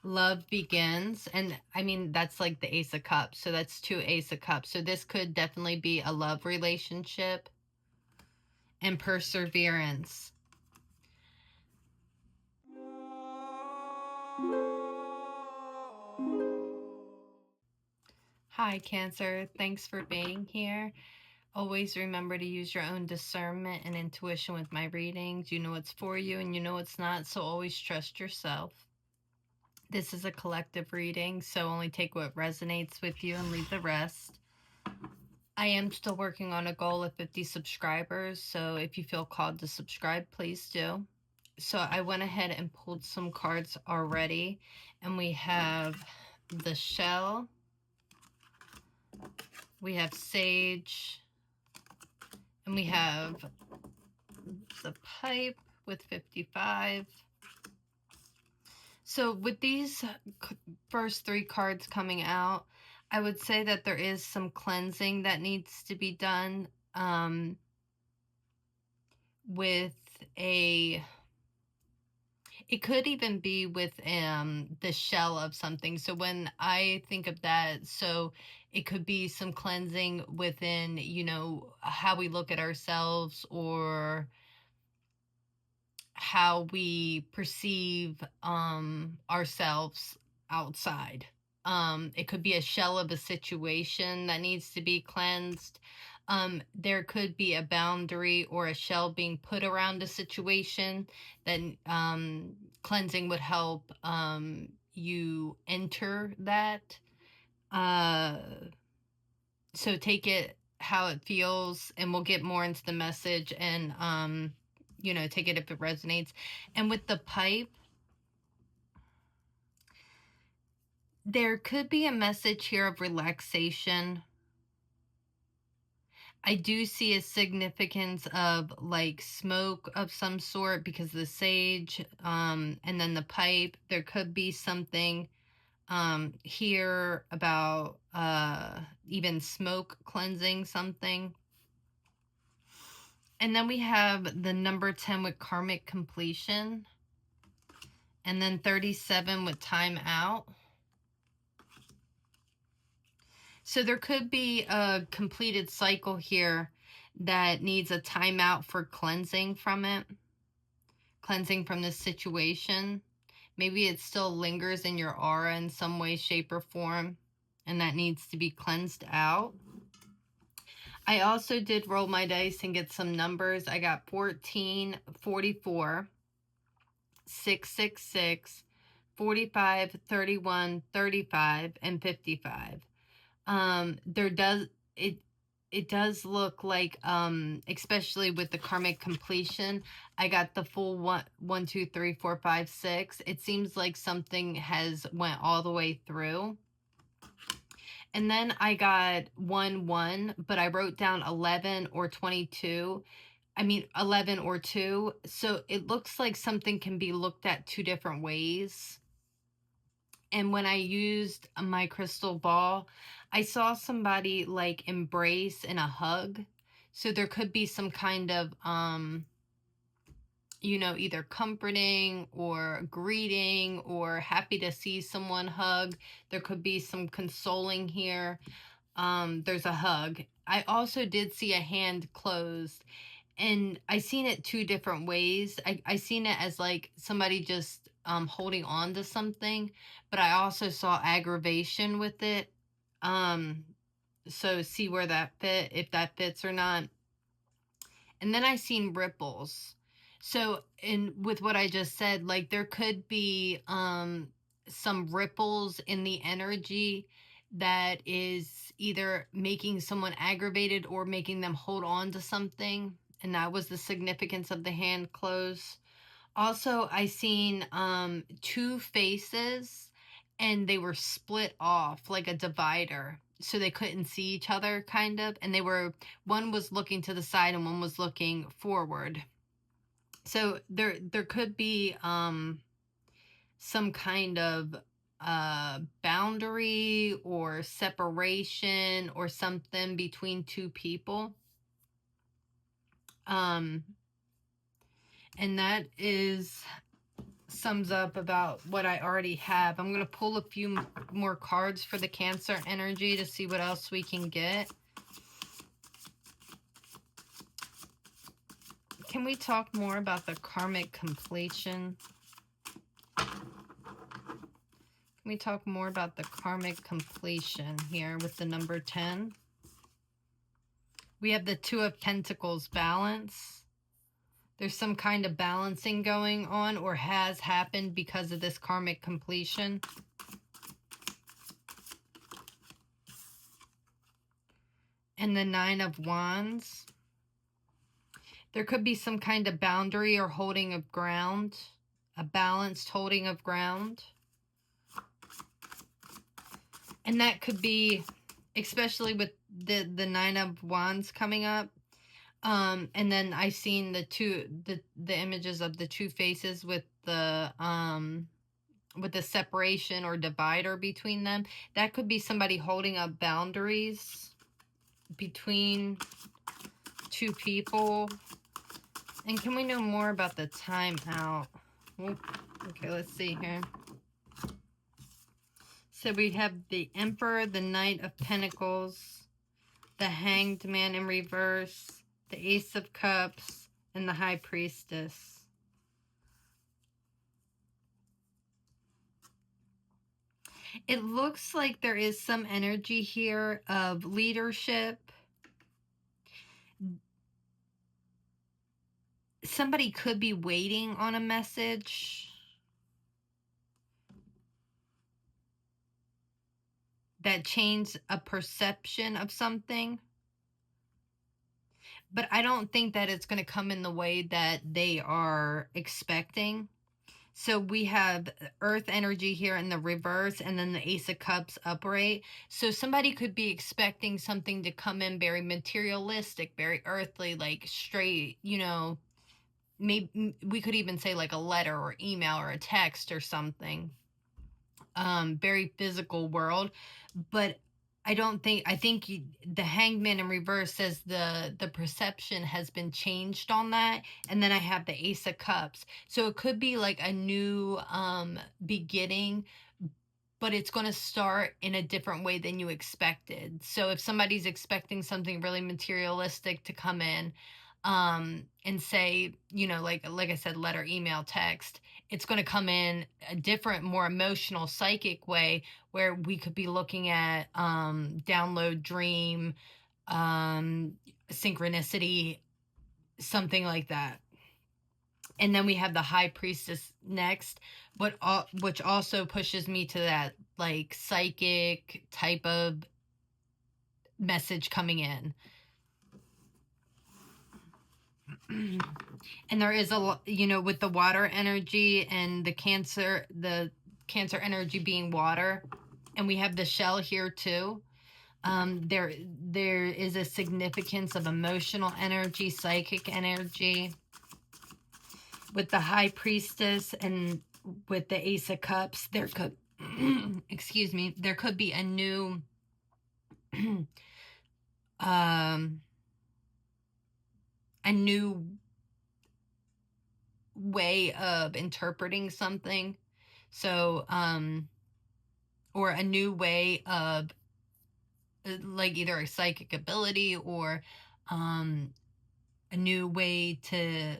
Love begins. And I mean, that's like the Ace of Cups. So that's two Ace of Cups. So this could definitely be a love relationship. And perseverance. Hi, Cancer. Thanks for being here. Always remember to use your own discernment and intuition with my readings. You know what's for you and you know what's not, so always trust yourself. This is a collective reading, so only take what resonates with you and leave the rest. I am still working on a goal of 50 subscribers, so if you feel called to subscribe, please do. So I went ahead and pulled some cards already, and we have the Shell, we have Sage, and we have the Pipe with 55. So with these first three cards coming out, I would say that there is some cleansing that needs to be done with a... It could even be with the shell of something. So when I think of that, so it could be some cleansing within, you know, how we look at ourselves or how we perceive ourselves outside. It could be a shell of a situation that needs to be cleansed. There could be a boundary or a shell being put around a situation that cleansing would help you enter that. So take it how it feels, and we'll get more into the message and you know, take it if it resonates. And with the Pipe, there could be a message here of relaxation. I do see a significance of like smoke of some sort because the Sage, and then the Pipe. There could be something here about even smoke cleansing something. And then we have the number 10 with karmic completion. And then 37 with time out. So there could be a completed cycle here that needs a timeout for cleansing from it. Cleansing from this situation. Maybe it still lingers in your aura in some way, shape, or form, and that needs to be cleansed out. I also did roll my dice and get some numbers. I got 14, 44, 666, 45, 31, 35, and 55. It does look like, especially with the karmic completion, I got the full 1, 2, 3, 4, 5, 6. It seems like something has went all the way through. And then I got 1, 1, but I wrote down 11 or 22. I mean, 11 or 2. So it looks like something can be looked at two different ways. And when I used my crystal ball, I saw somebody like embrace in a hug. So there could be some kind of, you know, either comforting or greeting or happy to see someone hug. There could be some consoling here. There's a hug. I also did see a hand closed, and I seen it two different ways. I seen it as like somebody just holding on to something, but I also saw aggravation with it. So see where that fit, if that fits or not. And then I seen ripples. So with what I just said, like there could be some ripples in the energy that is either making someone aggravated or making them hold on to something. And that was the significance of the hand close. Also, I seen two faces, and they were split off like a divider. So they couldn't see each other, kind of. And one was looking to the side and one was looking forward. So there could be some kind of boundary or separation or something between two people. And that is sums up about what I already have. I'm going to pull a few more cards for the Cancer energy to see what else we can get. Can we talk more about the karmic completion? Can we talk more about the karmic completion here with the number 10? We have the Two of Pentacles, balance. There's some kind of balancing going on or has happened because of this karmic completion. And the Nine of Wands. There could be some kind of boundary or holding of ground, a balanced holding of ground. And that could be, especially with the Nine of Wands coming up. And then I seen the images of the two faces with the separation or divider between them. That could be somebody holding up boundaries between two people. And can we know more about the timeout? Okay, let's see here. So we have the Emperor, the Knight of Pentacles, the Hanged Man in reverse, the Ace of Cups, and the High Priestess. It looks like there is some energy here of leadership. Somebody could be waiting on a message that changed a perception of something. But I don't think that it's going to come in the way that they are expecting. So we have Earth energy here in the reverse and then the Ace of Cups upright. So somebody could be expecting something to come in very materialistic, very earthly, like straight, you know, maybe we could even say like a letter or email or a text or something. Very physical world. But I think the Hanged Man in reverse says the perception has been changed on that. And then I have the Ace of Cups. So it could be like a new beginning, but it's going to start in a different way than you expected. So if somebody's expecting something really materialistic to come in, and say, you know, like I said, letter, email, text, it's going to come in a different, more emotional, psychic way where we could be looking at download, dream, synchronicity, something like that. And then we have the High Priestess next, but which also pushes me to that like psychic type of message coming in. And there is a, you know, with the water energy and the cancer energy being water, and we have the shell here too. There is a significance of emotional energy, psychic energy with the High Priestess, and with the Ace of Cups. There could excuse me, there could be a new a new way of interpreting something. So or a new way of like either a psychic ability or a new way to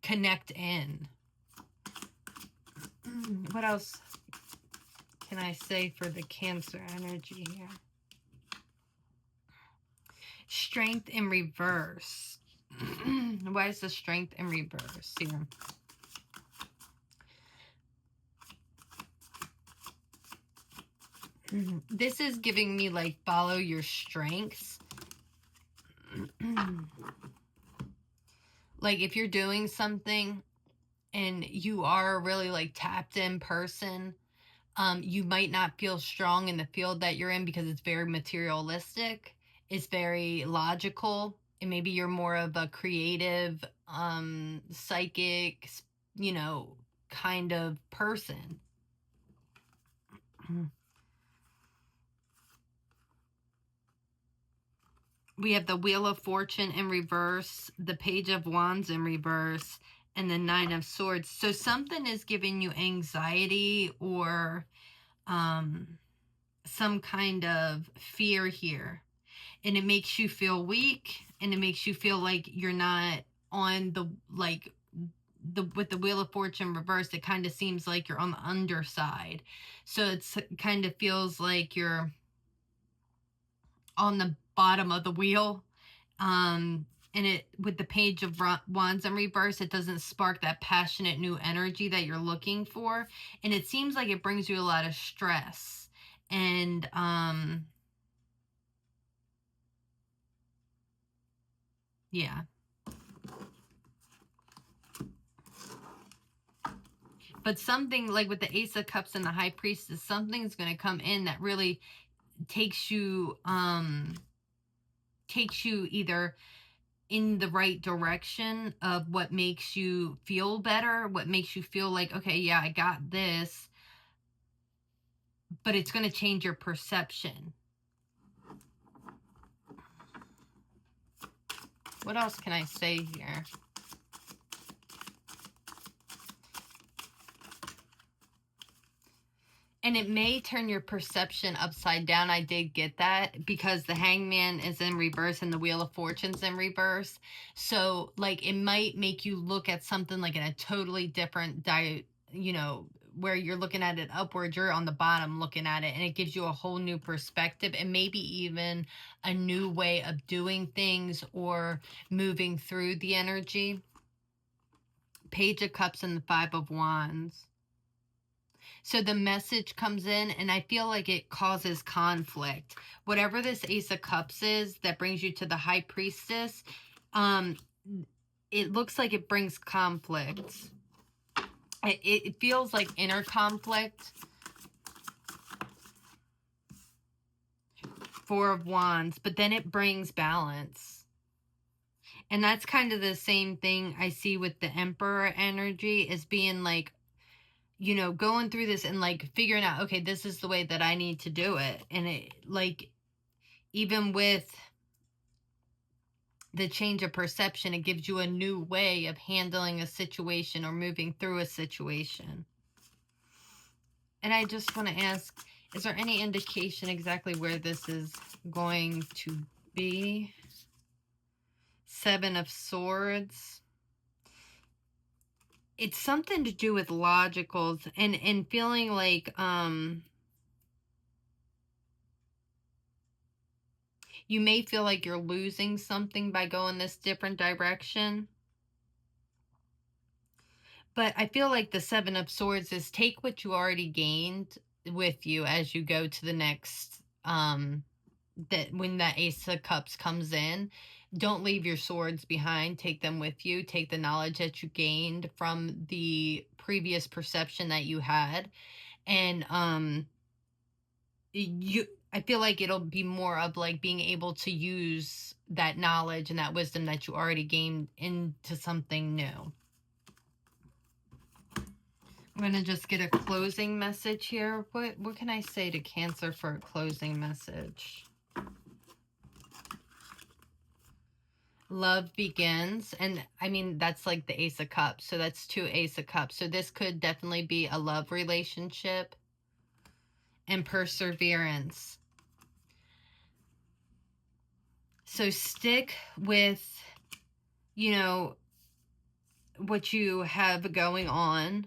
connect in. What else can I say for the Cancer energy here? Strength in reverse. Why is the Strength in reverse here? This is giving me like follow your strengths. Like if you're doing something and you are a really like tapped in person, you might not feel strong in the field that you're in because it's very materialistic. It's very logical. And maybe you're more of a creative, psychic, you know, kind of person. We have the Wheel of Fortune in reverse, the Page of Wands in reverse, and the Nine of Swords. So something is giving you anxiety or some kind of fear here. And it makes you feel weak, and it makes you feel like you're not on the, like, with the Wheel of Fortune reversed, it kind of seems like you're on the underside. So it's kind of feels like you're on the bottom of the wheel. And it, with the Page of Wands in reverse, it doesn't spark that passionate new energy that you're looking for. And it seems like it brings you a lot of stress. And yeah. But something like with the Ace of Cups and the High Priestess, something's going to come in that really takes you either in the right direction of what makes you feel better, what makes you feel like, okay, yeah, I got this, but it's going to change your perception. What else can I say here? And it may turn your perception upside down. I did get that because the Hangman is in reverse and the Wheel of Fortune's in reverse. So, like, it might make you look at something like in a totally different, where you're looking at it upwards, you're on the bottom looking at it, and it gives you a whole new perspective and maybe even a new way of doing things or moving through the energy. Page of Cups and the Five of Wands. So the message comes in, and I feel like it causes conflict. Whatever this Ace of Cups is that brings you to the High Priestess, it looks like it brings conflict. It feels like inner conflict. Four of Wands, but then it brings balance. And that's kind of the same thing I see with the Emperor energy, as being like, going through this and like figuring out, okay, this is the way that I need to do it. And it, like, even with the change of perception, it gives you a new way of handling a situation or moving through a situation. And I just want to ask, is there any indication exactly where this is going to be? Seven of Swords. It's something to do with logicals and feeling like you may feel like you're losing something by going this different direction. But I feel like the Seven of Swords is take what you already gained with you as you go to the next, that when that Ace of Cups comes in, don't leave your swords behind. Take them with you. Take the knowledge that you gained from the previous perception that you had. And I feel like it'll be more of like being able to use that knowledge and that wisdom that you already gained into something new. I'm going to just get a closing message here. What can I say to Cancer for a closing message? Love begins. And I mean, that's like the Ace of Cups. So that's two Ace of Cups. So this could definitely be a love relationship. And perseverance. So stick with, what you have going on.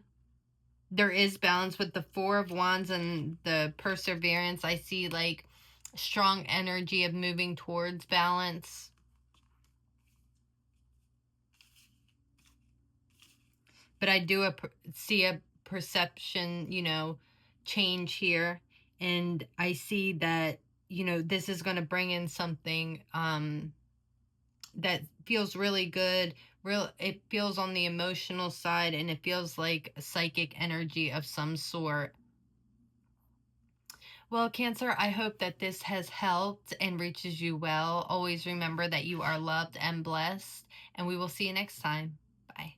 There is balance with the Four of Wands and the perseverance. I see like strong energy of moving towards balance. But I do see a perception, change here. And I see that, this is going to bring in something that feels really good. It feels on the emotional side, and it feels like a psychic energy of some sort. Well, Cancer, I hope that this has helped and reaches you well. Always remember that you are loved and blessed, and we will see you next time. Bye.